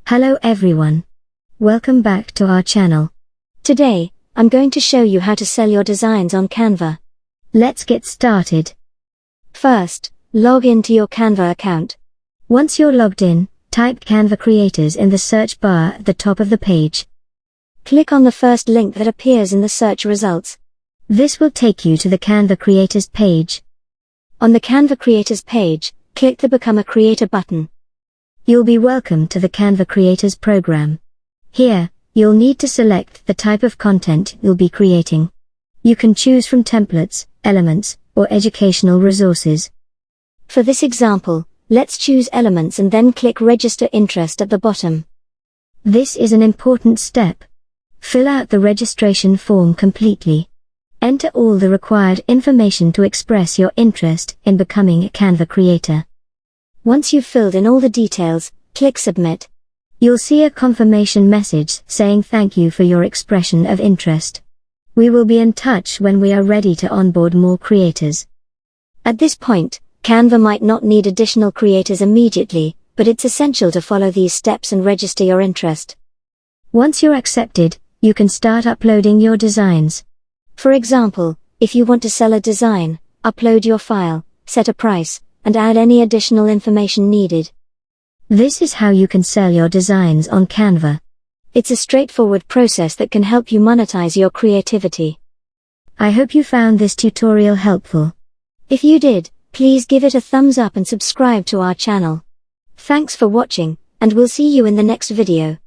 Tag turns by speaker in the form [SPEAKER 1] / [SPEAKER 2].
[SPEAKER 1] Hello everyone. Welcome back to our channel. Today, I'm going to show you how to sell your designs on Canva. Let's get started. First, log into your Canva account. Once you're logged in, type Canva Creators in the search bar at the top of the page. Click on the first link that appears in the search results. This will take you to the Canva Creators page. On the Canva Creators page, click the Become a Creator button. You'll be welcomed to the Canva Creators program. Here, you'll need to select the type of content you'll be creating. You can choose from templates, elements, or educational resources. For this example, let's choose elements and then click Register Interest at the bottom. This is an important step. Fill out the registration form completely. Enter all the required information to express your interest in becoming a Canva creator. Once you've filled in all the details, click Submit. You'll see a confirmation message saying thank you for your expression of interest. We will be in touch when we are ready to onboard more creators. At this point, Canva might not need additional creators immediately, but it's essential to follow these steps and register your interest. Once you're accepted, you can start uploading your designs. For example, if you want to sell a design, upload your file, set a price, and add any additional information needed. This is how you can sell your designs on Canva. It's a straightforward process that can help you monetize your creativity. I hope you found this tutorial helpful. If you did, please give it a thumbs up and subscribe to our channel. Thanks for watching, and we'll see you in the next video.